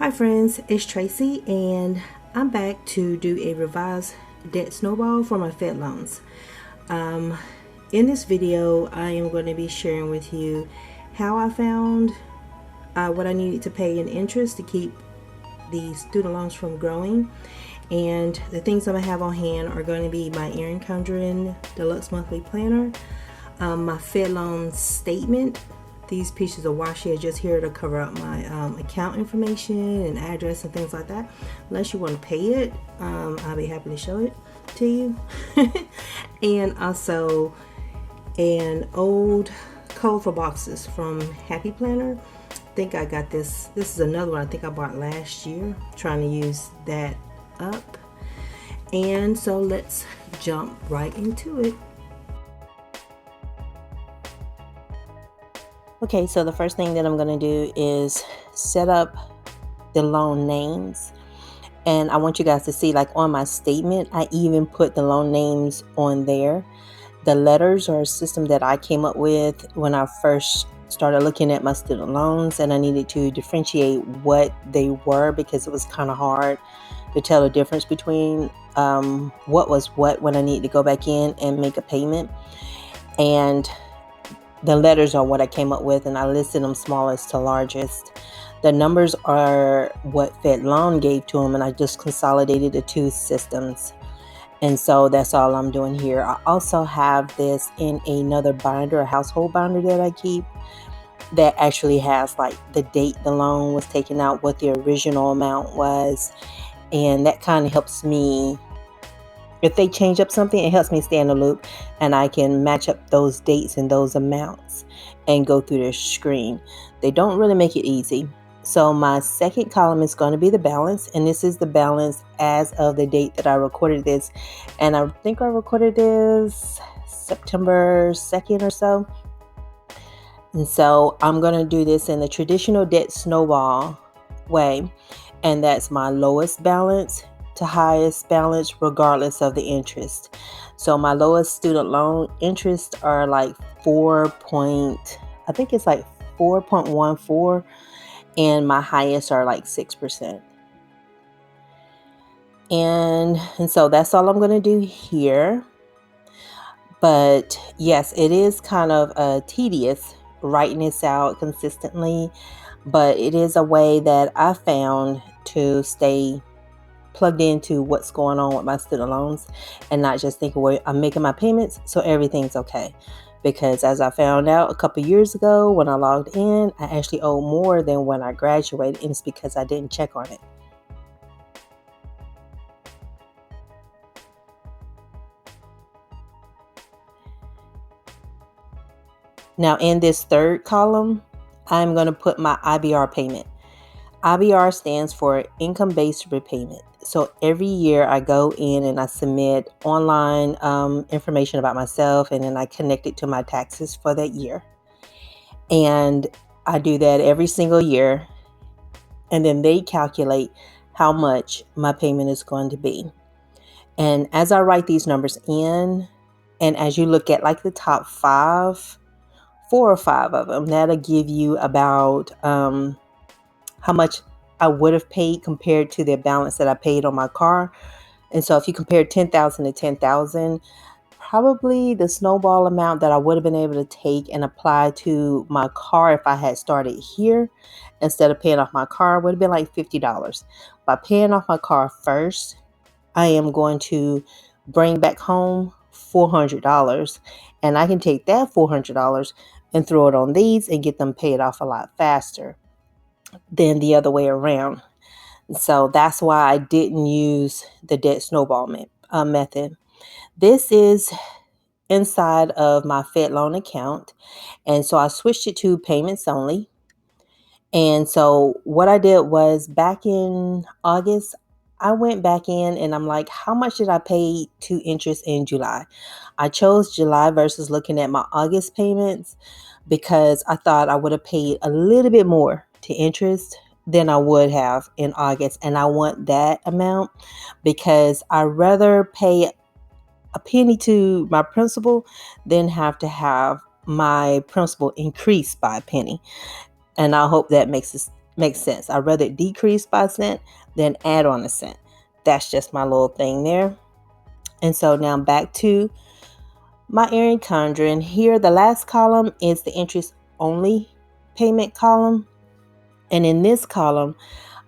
Hi friends, it's Tracy and I'm back to do a revised debt snowball for my Fed loans. In this video, I am going to be sharing with you how I found what I needed to pay in interest to keep the student loans from growing. And the things I'm going to have on hand are going to be my Erin Condren Deluxe Monthly Planner, my Fed loan statement. These pieces of washi are just here to cover up my account information and address and things like that. Unless you want to pay it, I'll be happy to show it to you. And also an old code for boxes from Happy Planner. I think I got this. This is another one I think I bought last year. Trying to use that up. And so let's jump right into it. Okay, so the first thing that I'm going to do is set up the loan names. And I want you guys to see, like on my statement, I even put the loan names on there. The letters are a system that I came up with when I first started looking at my student loans, and I needed to differentiate what they were because it was kind of hard to tell the difference between what was what when I needed to go back in and make a payment. And the letters are what I came up with, and I listed them smallest to largest. The numbers are what Fed Loan gave to them, and I just consolidated the two systems. And so that's all I'm doing here. I also have this in another binder, a household binder that I keep, that actually has like the date the loan was taken out, what the original amount was. And that kind of helps me. If they change up something, it helps me stay in the loop, and I can match up those dates and those amounts and go through their screen. They don't really make it easy. So my second column is going to be the balance, and this is the balance as of the date that I recorded this. And I think I recorded this September 2nd or so. And so I'm going to do this in the traditional debt snowball way, and that's my lowest balance to highest balance regardless of the interest. So my lowest student loan interest are like 4.14, and my highest are like 6%. And so that's all I'm going to do here. But yes, it is kind of tedious writing this out consistently, but it is a way that I found to stay plugged into what's going on with my student loans and not just thinking, well, I'm making my payments, so everything's okay. Because as I found out a couple years ago when I logged in, I actually owe more than when I graduated, and it's because I didn't check on it. Now in this third column, I'm going to put my IBR payment. IBR stands for income-based repayment. So every year I go in and I submit online information about myself, and then I connect it to my taxes for that year. And I do that every single year. And then they calculate how much my payment is going to be. And as I write these numbers in, and as you look at like the top 4 or 5 of them, that'll give you about how much I would have paid compared to the balance that I paid on my car. And so if you compare 10,000 to 10,000, probably the snowball amount that I would have been able to take and apply to my car if I had started here instead of paying off my car would have been like $50. By paying off my car first, I am going to bring back home $400, and I can take that $400 and throw it on these and get them paid off a lot faster than the other way around. So that's why I didn't use the debt snowball method. This is inside of my Fed loan account, and so I switched it to payments only. And so what I did was back in August, I went back in and I'm like, how much did I pay to interest in July? I chose July versus looking at my August payments because I thought I would have paid a little bit more to interest than I would have in August. And I want that amount because I'd rather pay a penny to my principal than have to have my principal increase by a penny. And I hope that makes makes sense. I'd rather it decrease by a cent than add on a cent. That's just my little thing there. And so now back to my Erin Condren. Here, the last column is the interest only payment column. And in this column,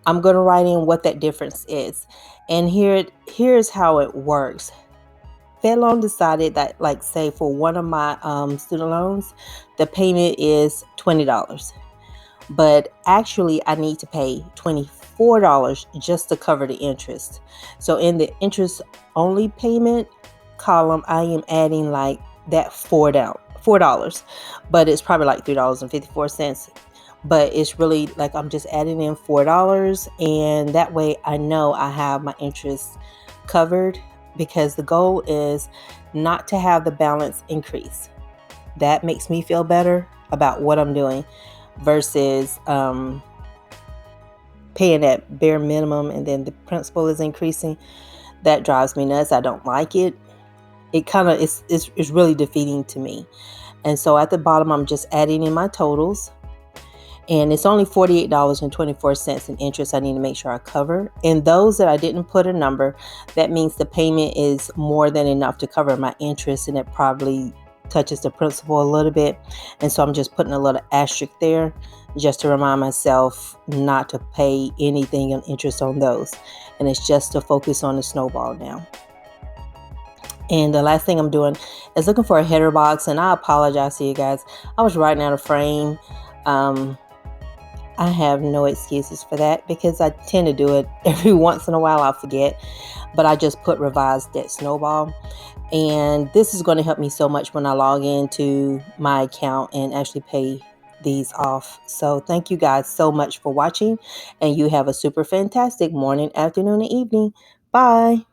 I'm going to write in what that difference is. And here's how it works. Fed Loan decided that, like, say for one of my student loans, the payment is $20. But actually, I need to pay $24 just to cover the interest. So in the interest only payment column, I am adding like that $4, but it's probably like $3.54. But it's really like I'm just adding in $4, and that way I know I have my interest covered, because the goal is not to have the balance increase. That makes me feel better about what I'm doing versus paying that bare minimum and then the principal is increasing. That drives me nuts. I don't like it. It kind of is really defeating to me. And so at the bottom, I'm just adding in my totals. And it's only $48.24 in interest I need to make sure I cover. And those that I didn't put a number, that means the payment is more than enough to cover my interest, and it probably touches the principal a little bit. And so I'm just putting a little asterisk there just to remind myself not to pay anything in interest on those. And it's just to focus on the Snowball now. And the last thing I'm doing is looking for a header box. And I apologize to you guys. I was writing out a frame. I have no excuses for that because I tend to do it every once in a while. I'll forget, but I just put revised debt Snowball. And this is going to help me so much when I log into my account and actually pay these off. So thank you guys so much for watching, and you have a super fantastic morning, afternoon, and evening. Bye.